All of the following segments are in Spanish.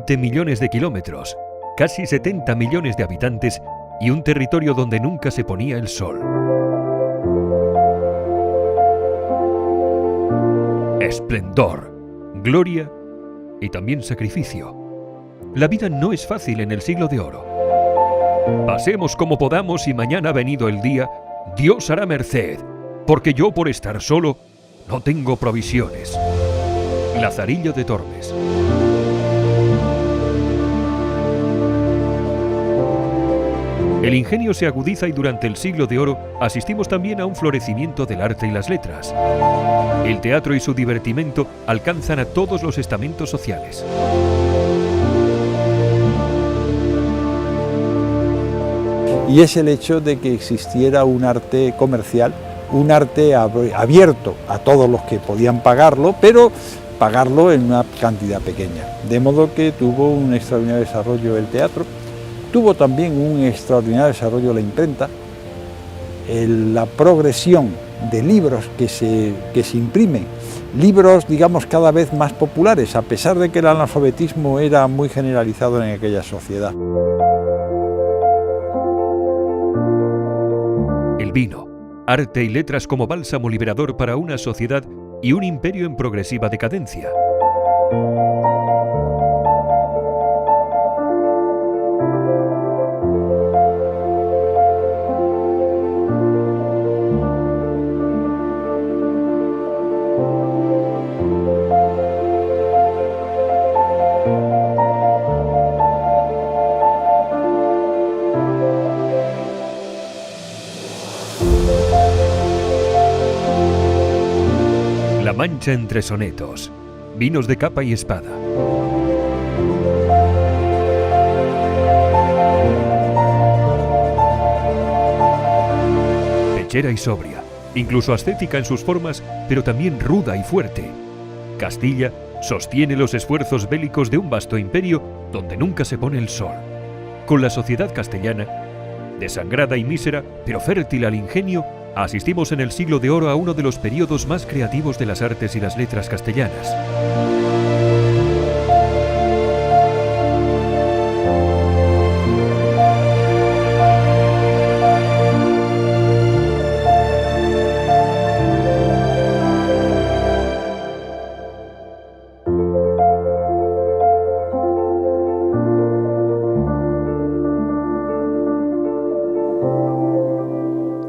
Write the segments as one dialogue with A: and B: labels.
A: 20 millones de kilómetros, casi 70 millones de habitantes y un territorio donde nunca se ponía el sol. Esplendor, gloria y también sacrificio. La vida no es fácil en el siglo de oro. Pasemos como podamos y mañana venido el día, Dios hará merced, porque yo por estar solo no tengo provisiones. Lazarillo de Tormes. El ingenio se agudiza y durante el siglo de oro asistimos también a un florecimiento del arte y las letras. El teatro y su divertimento alcanzan a todos los estamentos sociales.
B: Y es el hecho de que existiera un arte comercial, un arte abierto a todos los que podían pagarlo, pero pagarlo en una cantidad pequeña. De modo que tuvo un extraordinario desarrollo el teatro, tuvo también un extraordinario desarrollo la imprenta, la progresión de libros que se imprimen, libros, digamos, cada vez más populares, a pesar de que el analfabetismo era muy generalizado en aquella sociedad.
A: El vino, arte y letras como bálsamo liberador para una sociedad y un imperio en progresiva decadencia. La Mancha entre sonetos, vinos de capa y espada. Lechera y sobria, incluso ascética en sus formas, pero también ruda y fuerte. Castilla sostiene los esfuerzos bélicos de un vasto imperio donde nunca se pone el sol. Con la sociedad castellana, desangrada y mísera, pero fértil al ingenio, asistimos en el siglo de oro a uno de los periodos más creativos de las artes y las letras castellanas.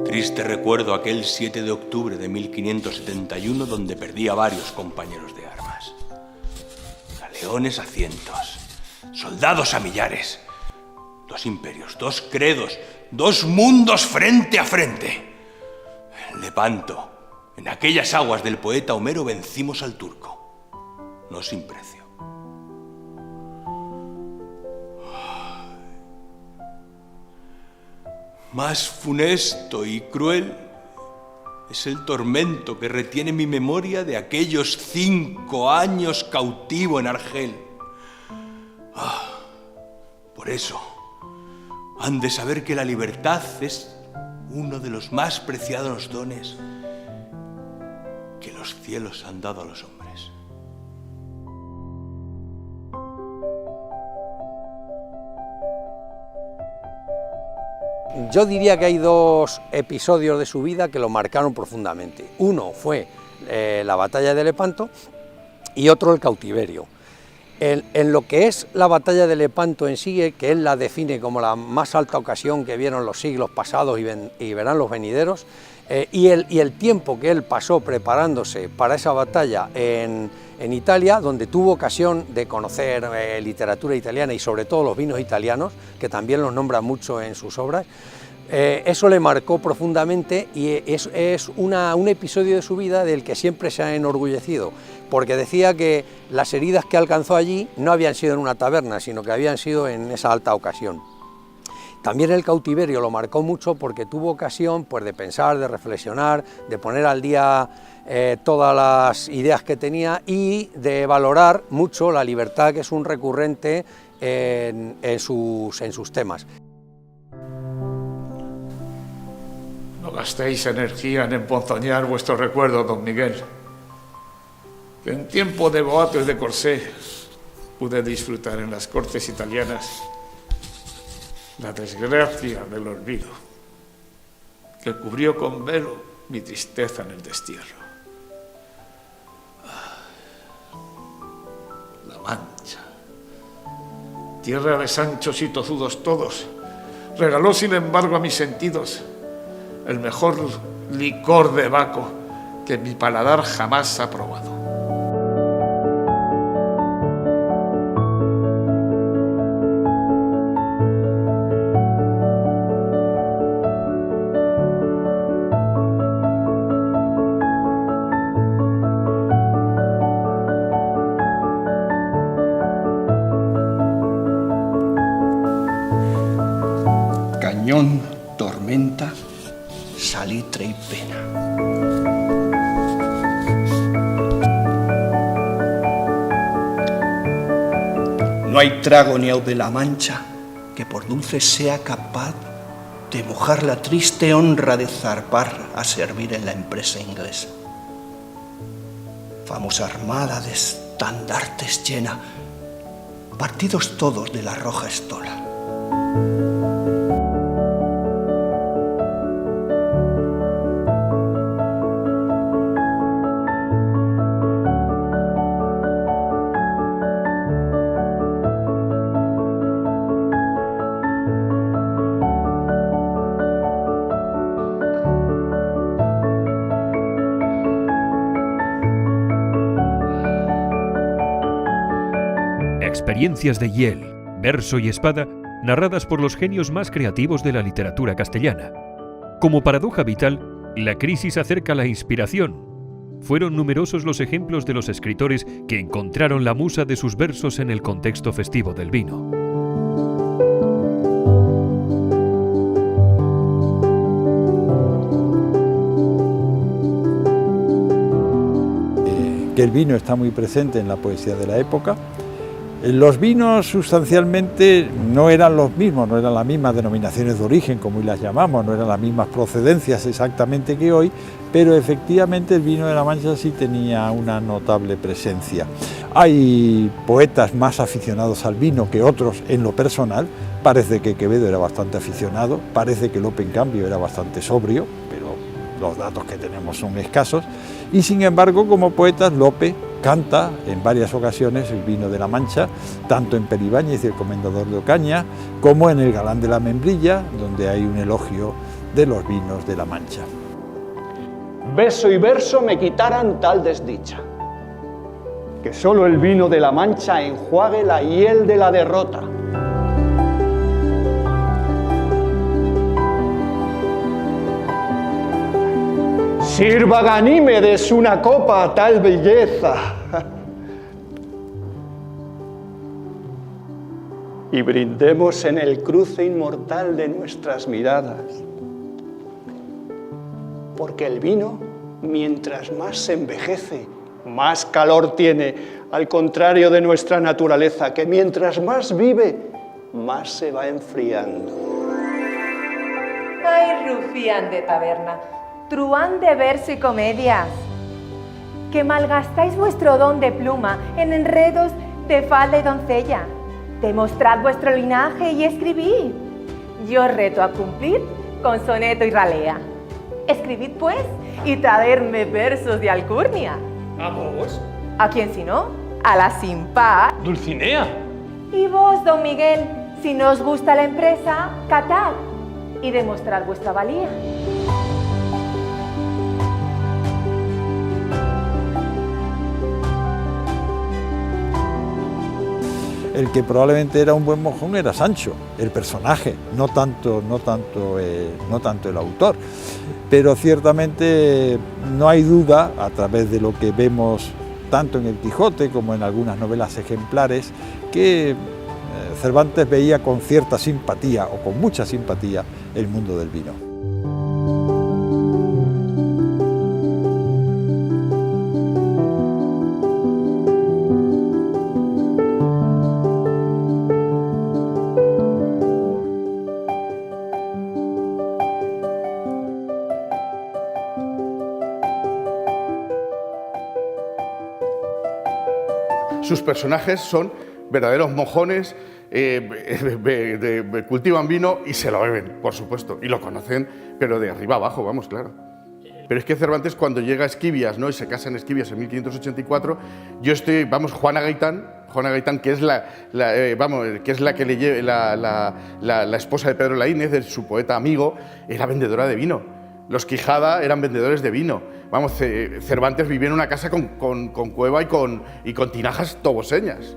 C: Triste recuerdo aquel 7 de octubre de 1571 donde perdí a varios compañeros de armas. Galeones a cientos, soldados a millares, dos imperios, dos credos, dos mundos frente a frente. En Lepanto, en aquellas aguas del poeta Homero vencimos al turco, no sin precio. Más funesto y cruel es el tormento que retiene mi memoria de aquellos 5 años cautivo en Argel. Por eso, han de saber que la libertad es uno de los más preciados dones que los cielos han dado a los hombres.
D: Yo diría que hay dos episodios de su vida que lo marcaron profundamente. Uno fue la batalla de Lepanto y otro el cautiverio. En lo que es la batalla de Lepanto en sí, que él la define como la más alta ocasión que vieron los siglos pasados y verán los venideros, y el tiempo que él pasó preparándose para esa batalla en Italia, donde tuvo ocasión de conocer literatura italiana y sobre todo los vinos italianos, que también los nombra mucho en sus obras, eso le marcó profundamente y es un episodio de su vida del que siempre se ha enorgullecido, porque decía que las heridas que alcanzó allí no habían sido en una taberna, sino que habían sido en esa alta ocasión. También el cautiverio lo marcó mucho porque tuvo ocasión, pues, de pensar, de reflexionar, de poner al día todas las ideas que tenía y de valorar mucho la libertad, que es un recurrente en sus temas.
E: No gastéis energía en emponzoñar vuestro recuerdo, don Miguel, que en tiempo de boatos de Corsé pude disfrutar en las cortes italianas la desgracia del olvido, que cubrió con velo mi tristeza en el destierro. La Mancha, tierra de Sanchos y tozudos todos, regaló sin embargo a mis sentidos el mejor licor de Baco que mi paladar jamás ha probado.
F: Cañón, tormenta, salitre y pena. No hay trago ni au de la Mancha que por dulce sea capaz de mojar la triste honra de zarpar a servir en la empresa inglesa. Famosa armada de estandartes llena, partidos todos de la roja estola.
A: Experiencias de hiel, verso y espada, narradas por los genios más creativos de la literatura castellana. Como paradoja vital, la crisis acerca la inspiración. Fueron numerosos los ejemplos de los escritores que encontraron la musa de sus versos en el contexto festivo del vino.
B: Que el vino está muy presente en la poesía de la época. Los vinos sustancialmente no eran los mismos, no eran las mismas denominaciones de origen, como hoy las llamamos, no eran las mismas procedencias exactamente que hoy, pero efectivamente el vino de la Mancha sí tenía una notable presencia. Hay poetas más aficionados al vino que otros en lo personal. Parece que Quevedo era bastante aficionado, parece que Lope en cambio era bastante sobrio, pero los datos que tenemos son escasos, y sin embargo como poetas Lope canta en varias ocasiones el vino de la Mancha, tanto en Peribáñez y el Comendador de Ocaña, como en El Galán de la Membrilla, donde hay un elogio de los vinos de la Mancha.
G: Beso y verso me quitaran tal desdicha, que solo el vino de la Mancha enjuague la hiel de la derrota. Sirva Ganímedes una copa a tal belleza. Y brindemos en el cruce inmortal de nuestras miradas. Porque el vino, mientras más se envejece, más calor tiene, al contrario de nuestra naturaleza, que mientras más vive, más se va enfriando.
H: Ay, rufián de taberna, truán de verso y comedias, que malgastáis vuestro don de pluma en enredos de falda y doncella. Demostrad vuestro linaje y escribid. Yo os reto a cumplir con soneto y ralea. Escribid, pues, y traerme versos de alcurnia.
I: ¿A vos?
H: ¿A quién si no? A la sin par.
I: Dulcinea.
H: Y vos, don Miguel, si no os gusta la empresa, catad y demostrad vuestra valía.
B: El que probablemente era un buen mojón era Sancho, el personaje, no tanto el autor. Pero ciertamente no hay duda, a través de lo que vemos tanto en el Quijote como en algunas novelas ejemplares, que Cervantes veía con cierta simpatía, o con mucha simpatía, el mundo del vino.
J: Sus personajes son
I: verdaderos mojones, cultivan vino y se lo beben, por supuesto, y lo conocen, pero de arriba abajo, vamos, claro. Pero es que Cervantes, cuando llega a Esquivias, ¿no?, y se casa en Esquivias en 1584, Juana Gaitán, que es la que le lleva la esposa de Pedro Laínez, de su poeta amigo, era vendedora de vino. Los Quijada eran vendedores de vino. Vamos, Cervantes vivía en una casa con cueva y con tinajas toboseñas.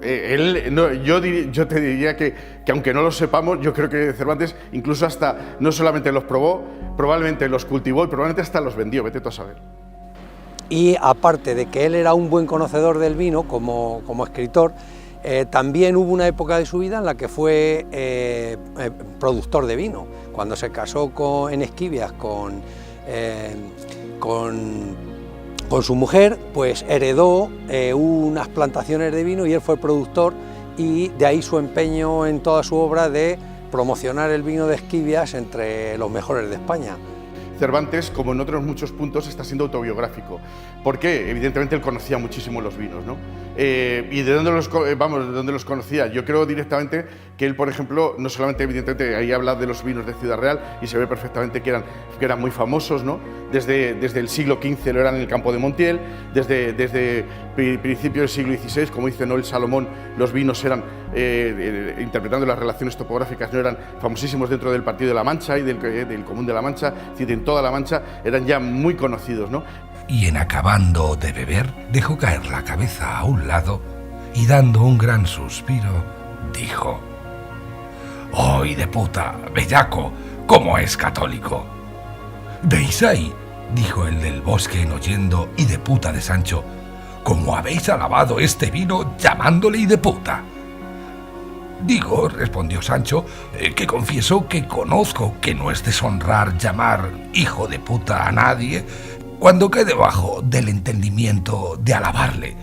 I: Yo te diría que aunque no lo sepamos, yo creo que Cervantes incluso hasta no solamente los probó, probablemente los cultivó y probablemente hasta los vendió, vete tú a saber.
D: Y aparte de que él era un buen conocedor del vino como escritor, también hubo una época de su vida en la que fue productor de vino. Cuando se casó en Esquivias con su mujer, pues heredó unas plantaciones de vino y él fue productor, y de ahí su empeño en toda su obra de promocionar el vino de Esquivias entre los mejores de España.
I: Cervantes, como en otros muchos puntos, está siendo autobiográfico. ¿Por qué? Evidentemente él conocía muchísimo los vinos, ¿no? ¿Y de dónde los conocía? Yo creo directamente que él, por ejemplo, no solamente, evidentemente, ahí habla de los vinos de Ciudad Real y se ve perfectamente que eran muy famosos, ¿no? Desde el siglo XV lo eran en el campo de Montiel, desde principios del siglo XVI, como dice Noel Salomón, los vinos eran, interpretando las relaciones topográficas, no eran famosísimos dentro del Partido de la Mancha y del Común de la Mancha, es decir, en toda la Mancha eran ya muy conocidos, ¿no?
J: Y en acabando de beber, dejó caer la cabeza a un lado y dando un gran suspiro, dijo: ¡Oh, hideputa, bellaco, cómo es católico! ¿Veis ahí?, dijo el del bosque en oyendo hideputa de Sancho, ¿cómo habéis alabado este vino llamándole hideputa? Digo, respondió Sancho, que confieso que conozco que no es deshonrar llamar hijo de puta a nadie cuando cae debajo del entendimiento de alabarle.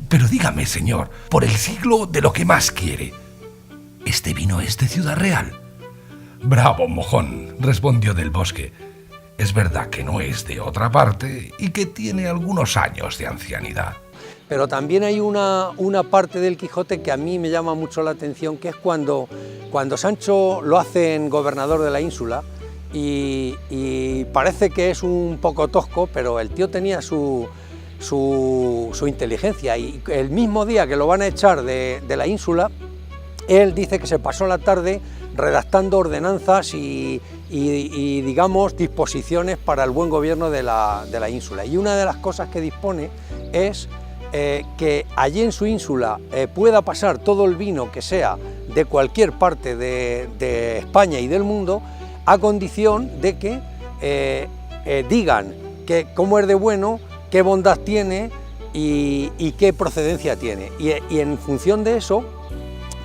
J: Pero dígame, señor, por el siglo de lo que más quiere, ¿este vino es de Ciudad Real? Bravo, mojón, respondió del bosque. Es verdad que no es de otra parte y que tiene algunos años de ancianidad.
D: Pero también hay una parte del Quijote que a mí me llama mucho la atención, que es cuando Sancho lo hacen gobernador de la ínsula y parece que es un poco tosco, pero el tío tenía su inteligencia, y el mismo día que lo van a echar de la ínsula, él dice que se pasó la tarde redactando ordenanzas y digamos, disposiciones para el buen gobierno de la ínsula. Y una de las cosas que dispone es que allí en su ínsula pueda pasar todo el vino que sea de cualquier parte de España y del mundo, a condición de que digan cómo es de bueno, qué bondad tiene y qué procedencia tiene. Y en función de eso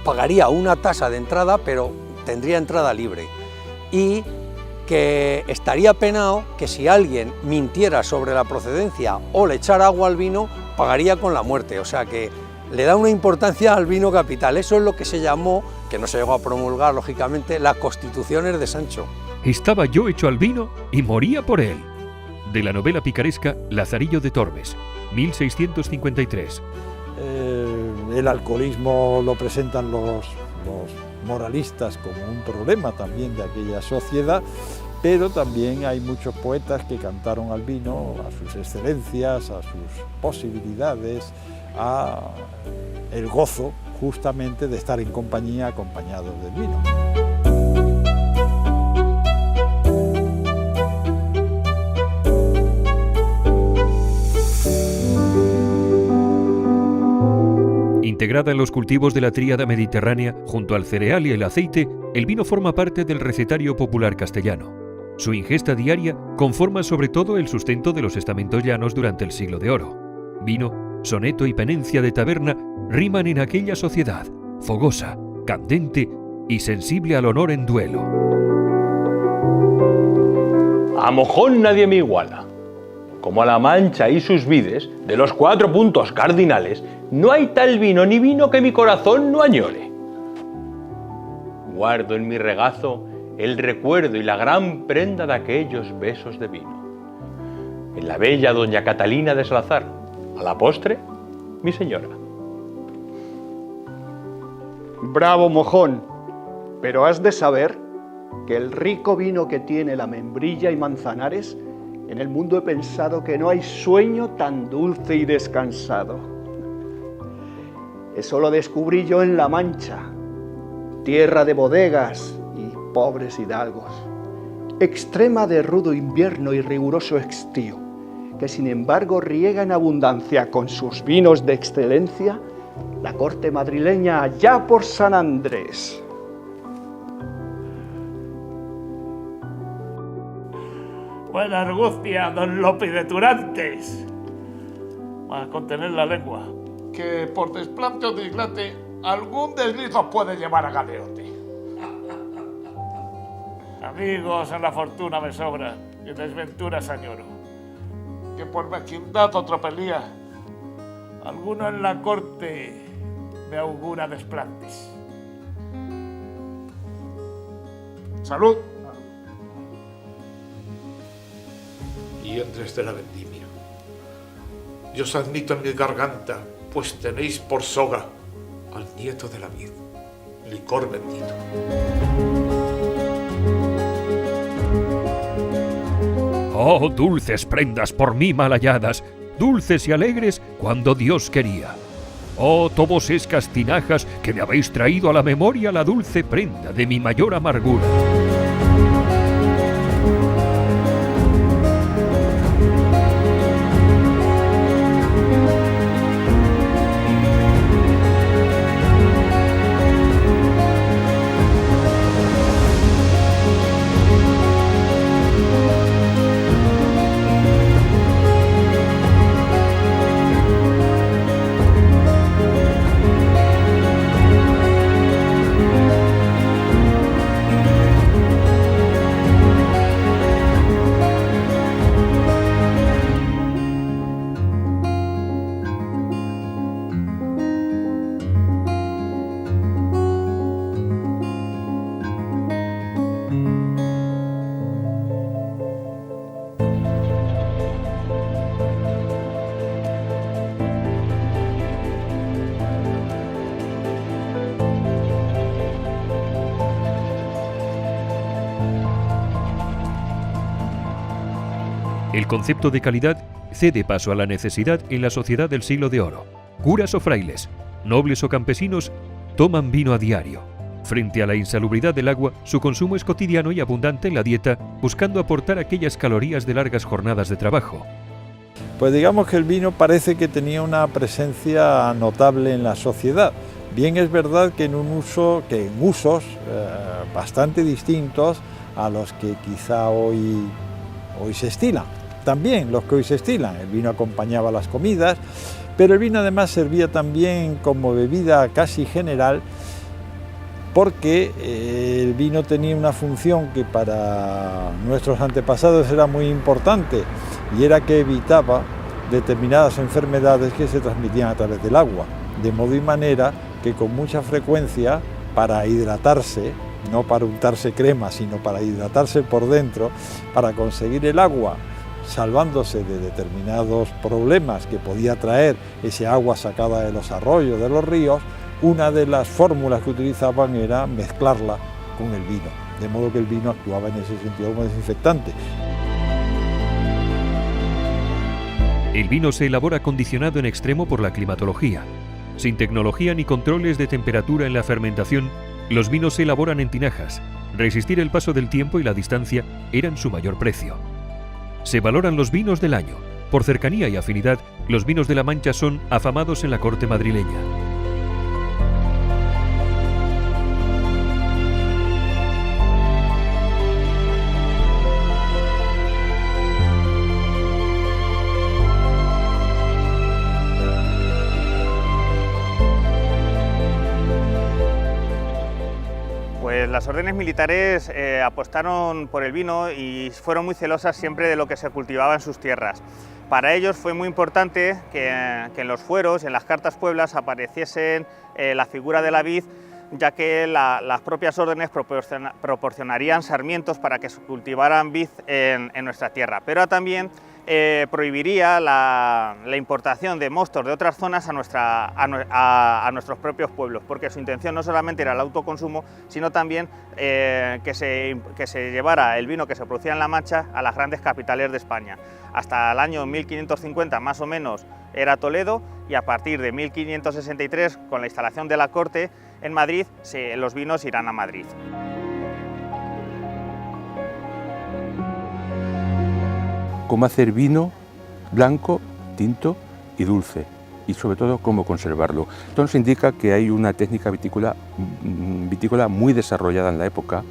D: pagaría una tasa de entrada, pero tendría entrada libre. Y que estaría penado que si alguien mintiera sobre la procedencia o le echara agua al vino, pagaría con la muerte. O sea que le da una importancia al vino capital. Eso es lo que se llamó, que no se llegó a promulgar lógicamente, las Constituciones de Sancho.
A: Estaba yo hecho al vino y moría por él. De la novela picaresca Lazarillo de Tormes, 1653.
B: El alcoholismo lo presentan los moralistas como un problema también de aquella sociedad, pero también hay muchos poetas que cantaron al vino, a sus excelencias, a sus posibilidades, a el gozo justamente de estar en compañía, acompañados del vino.
A: Integrada en los cultivos de la tríada mediterránea, junto al cereal y el aceite, el vino forma parte del recetario popular castellano. Su ingesta diaria conforma sobre todo el sustento de los estamentos llanos durante el Siglo de Oro. Vino, soneto y penencia de taberna riman en aquella sociedad, fogosa, candente y sensible al honor en duelo.
C: A mojón nadie me iguala. Como a la Mancha y sus vides, de los 4 puntos cardinales, no hay tal vino ni vino que mi corazón no añore. Guardo en mi regazo el recuerdo y la gran prenda de aquellos besos de vino. En la bella doña Catalina de Salazar, a la postre, mi señora.
G: Bravo, mojón, pero has de saber que el rico vino que tiene la Membrilla y Manzanares, en el mundo he pensado que no hay sueño tan dulce y descansado. Eso lo descubrí yo en La Mancha, tierra de bodegas y pobres hidalgos, extrema de rudo invierno y riguroso estío, que sin embargo riega en abundancia con sus vinos de excelencia la corte madrileña allá por San Andrés.
E: Buena argucia, don Lope de Turantes. Va a contener la lengua, que por desplante o dislate, algún desliz os puede llevar a galeote. Amigos en la fortuna me sobran, y en desventuras añoro, que por mezquindad o tropelía, alguno en la corte me augura desplantes. ¡Salud! Y Andrés de la Vendimia, yo os admito en mi garganta, pues tenéis por soga al nieto de la vid, licor bendito.
A: Oh, dulces prendas por mí mal halladas, dulces y alegres cuando Dios quería. Oh, tobosescas tinajas que me habéis traído a la memoria la dulce prenda de mi mayor amargura. El concepto de calidad cede paso a la necesidad en la sociedad del siglo de oro. Curas o frailes, nobles o campesinos, toman vino a diario. Frente a la insalubridad del agua, su consumo es cotidiano y abundante en la dieta, buscando aportar aquellas calorías de largas jornadas de trabajo.
B: Pues digamos que el vino parece que tenía una presencia notable en la sociedad. Bien es verdad que en usos bastante distintos a los que quizá hoy se estilan. También los que hoy se estilan. El vino acompañaba las comidas, pero el vino además servía también como bebida casi general, porque el vino tenía una función que para nuestros antepasados era muy importante, y era que evitaba determinadas enfermedades que se transmitían a través del agua, de modo y manera que con mucha frecuencia, para hidratarse, no para untarse crema, sino para hidratarse por dentro, para conseguir el agua, salvándose de determinados problemas que podía traer ese agua sacada de los arroyos, de los ríos, una de las fórmulas que utilizaban era mezclarla con el vino, de modo que el vino actuaba en ese sentido como desinfectante.
A: El vino se elabora condicionado en extremo por la climatología. Sin tecnología ni controles de temperatura en la fermentación, los vinos se elaboran en tinajas. Resistir el paso del tiempo y la distancia eran su mayor precio. Se valoran los vinos del año. Por cercanía y afinidad, los vinos de La Mancha son afamados en la corte madrileña.
K: Las órdenes militares apostaron por el vino y fueron muy celosas siempre de lo que se cultivaba en sus tierras. Para ellos fue muy importante que en los fueros, en las cartas pueblas, apareciesen la figura de la vid, ya que las propias órdenes proporcionarían sarmientos para que se cultivaran vid en nuestra tierra. Pero también prohibiría la importación de mostos de otras zonas a nuestros propios pueblos, porque su intención no solamente era el autoconsumo, sino también que se llevara el vino que se producía en La Mancha a las grandes capitales de España. Hasta el año 1550 más o menos era Toledo, y a partir de 1563, con la instalación de la corte en Madrid, los vinos irán a Madrid.
L: Cómo hacer vino blanco, tinto y dulce, y sobre todo cómo conservarlo. Esto nos indica que hay una técnica vitícola muy desarrollada en la época,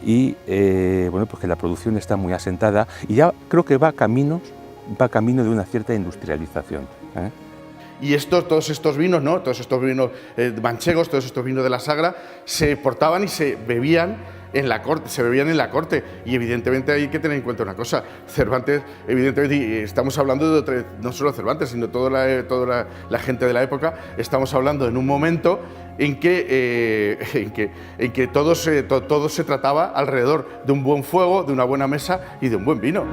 L: y bueno, pues que la producción está muy asentada, y ya creo que va camino de una cierta industrialización, ¿eh?
I: Y todos estos vinos, ¿no? Todos estos vinos manchegos, todos estos vinos de la Sagra, se portaban y se bebían en la corte, y evidentemente hay que tener en cuenta una cosa: Cervantes, evidentemente, y estamos hablando de no solo Cervantes, sino toda la gente de la época, estamos hablando en un momento en que todo se trataba alrededor de un buen fuego, de una buena mesa y de un buen vino.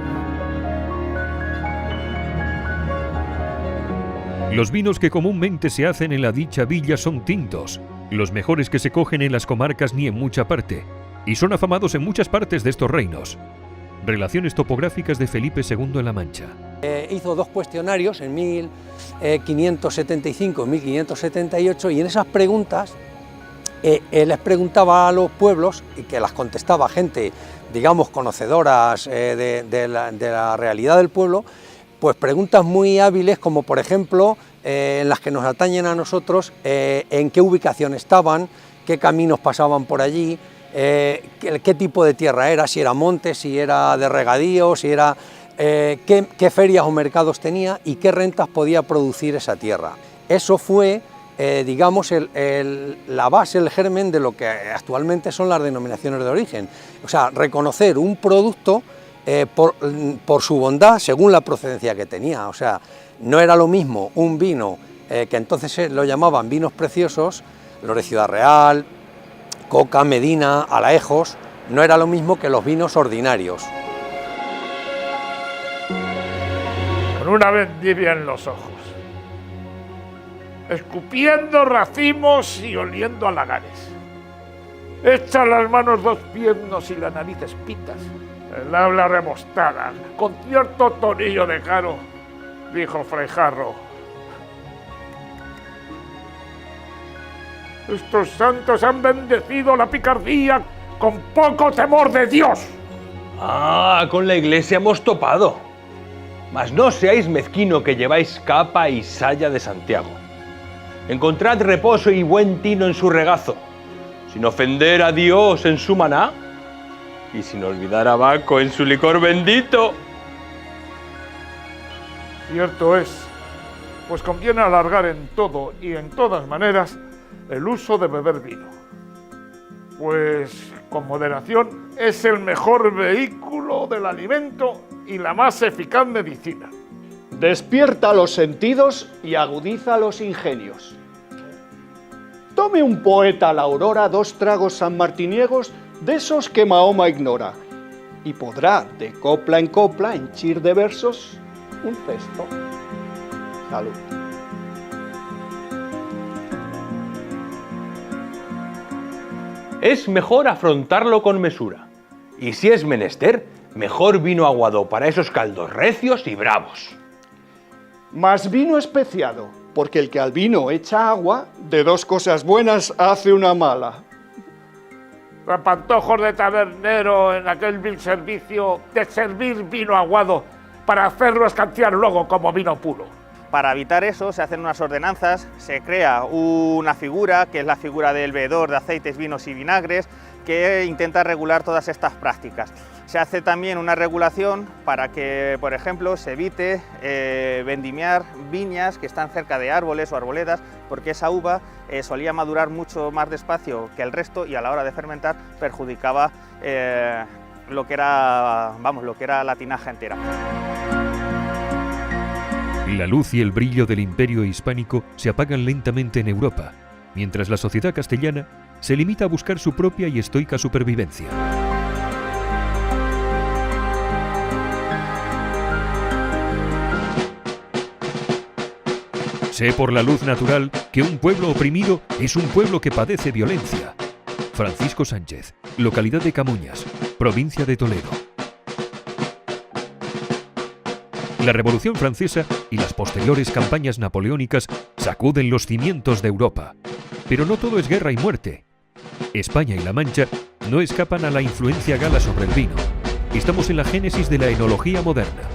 A: Los vinos que comúnmente se hacen en la dicha villa son tintos, los mejores que se cogen en las comarcas ni en mucha parte, y son afamados en muchas partes de estos reinos. Relaciones topográficas de Felipe II en La Mancha.
D: Hizo 2 cuestionarios en 1575 y 1578, y en esas preguntas les preguntaba a los pueblos, y que las contestaba gente, digamos, conocedoras de la realidad del pueblo, pues preguntas muy hábiles, como por ejemplo en las que nos atañen a nosotros, en qué ubicación estaban, qué caminos pasaban por allí, qué tipo de tierra era, si era monte, si era de regadío, si era qué ferias o mercados tenía y qué rentas podía producir esa tierra. Eso fue, digamos, la base, el germen de lo que actualmente son las denominaciones de origen. O sea, reconocer un producto por su bondad según la procedencia que tenía. O sea, no era lo mismo un vino que entonces lo llamaban vinos preciosos, los de Ciudad Real, Coca, Medina, Alaejos, no era lo mismo que los vinos ordinarios.
E: Con una vendimia en los ojos, escupiendo racimos y oliendo a lagares, echa las manos 2 piernos y la nariz espitas, el habla remostada, con cierto tonillo de caro, dijo Fray Jarro: estos santos han bendecido la picardía con poco temor de Dios.
M: Ah, con la iglesia hemos topado. Mas no seáis mezquino, que lleváis capa y saya de Santiago. Encontrad reposo y buen tino en su regazo, sin ofender a Dios en su maná, y sin olvidar a Baco en su licor bendito.
E: Cierto es, pues conviene alargar en todo y en todas maneras el uso de beber vino, pues con moderación es el mejor vehículo del alimento y la más eficaz medicina.
G: Despierta los sentidos y agudiza los ingenios. Tome un poeta a la aurora 2 tragos sanmartiniegos de esos que Mahoma ignora, y podrá de copla en copla henchir de versos un cesto. Salud.
M: Es mejor afrontarlo con mesura, y si es menester, mejor vino aguado para esos caldos recios y bravos.
G: Más vino especiado, porque el que al vino echa agua, de 2 cosas buenas hace una mala.
E: Repantojos de tabernero en aquel vil servicio de servir vino aguado para hacerlo escanciar luego como vino puro.
K: Para evitar eso se hacen unas ordenanzas, se crea una figura, que es la figura del veedor de aceites, vinos y vinagres, que intenta regular todas estas prácticas. Se hace también una regulación para que, por ejemplo, se evite vendimiar viñas que están cerca de árboles o arboledas, porque esa uva solía madurar mucho más despacio que el resto y a la hora de fermentar perjudicaba lo que era la tinaja entera.
A: La luz y el brillo del imperio hispánico se apagan lentamente en Europa, mientras la sociedad castellana se limita a buscar su propia y estoica supervivencia. Sé por la luz natural que un pueblo oprimido es un pueblo que padece violencia. Francisco Sánchez, localidad de Camuñas, provincia de Toledo. La Revolución Francesa y las posteriores campañas napoleónicas sacuden los cimientos de Europa. Pero no todo es guerra y muerte. España y La Mancha no escapan a la influencia gala sobre el vino. Estamos en la génesis de la enología moderna.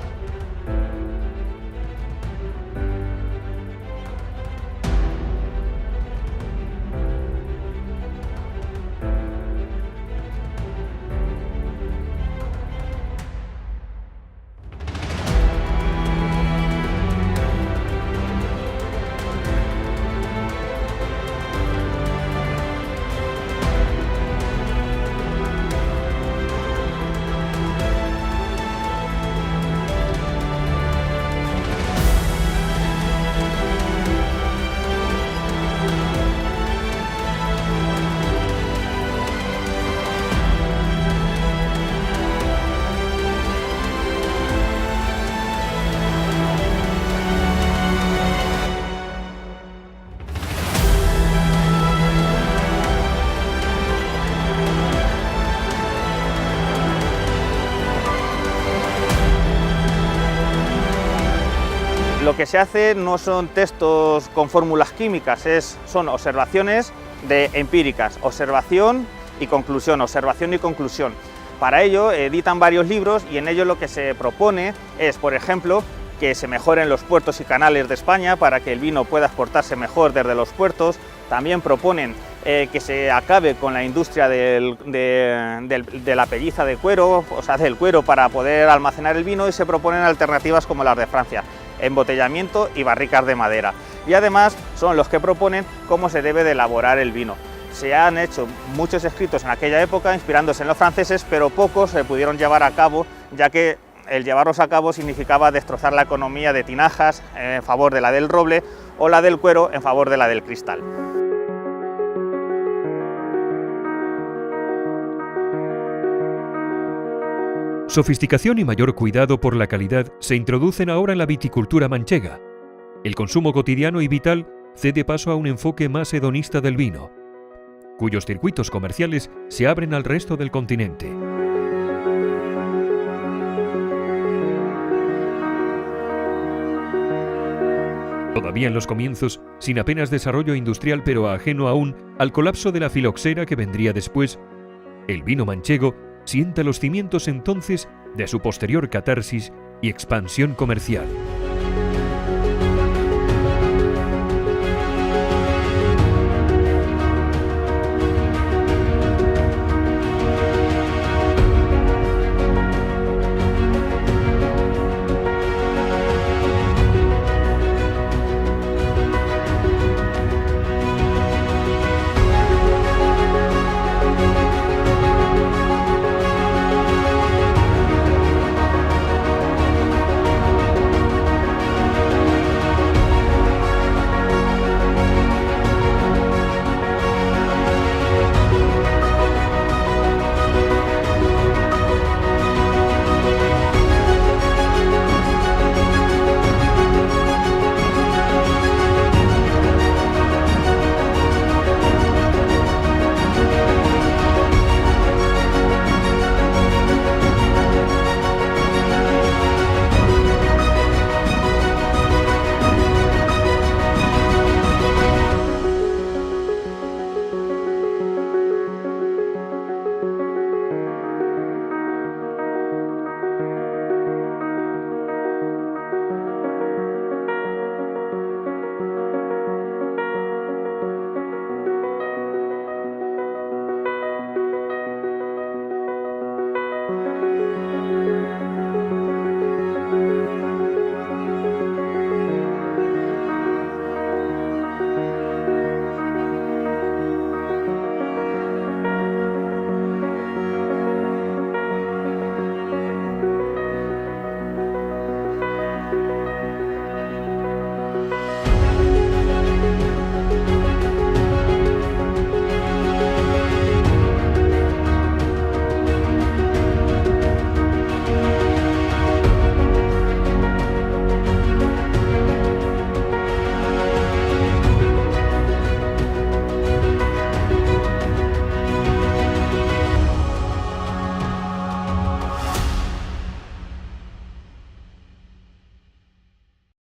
K: Lo que se hace no son textos con fórmulas químicas, son observaciones empíricas, observación y conclusión. Para ello editan varios libros y en ello lo que se propone es, por ejemplo, que se mejoren los puertos y canales de España para que el vino pueda exportarse mejor desde los puertos. También proponen que se acabe con la industria de la pelliza de cuero, o sea, del cuero para poder almacenar el vino, y se proponen alternativas como las de Francia, embotellamiento y barricas de madera. Y además son los que proponen cómo se debe de elaborar el vino. Se han hecho muchos escritos en aquella época inspirándose en los franceses, pero pocos se pudieron llevar a cabo, ya que el llevarlos a cabo significaba destrozar la economía de tinajas en favor de la del roble o la del cuero en favor de la del cristal.
A: Sofisticación y mayor cuidado por la calidad se introducen ahora en la viticultura manchega. El consumo cotidiano y vital cede paso a un enfoque más hedonista del vino, cuyos circuitos comerciales se abren al resto del continente. Todavía en los comienzos, sin apenas desarrollo industrial pero ajeno aún al colapso de la filoxera que vendría después, el vino manchego sienta los cimientos entonces de su posterior catarsis y expansión comercial.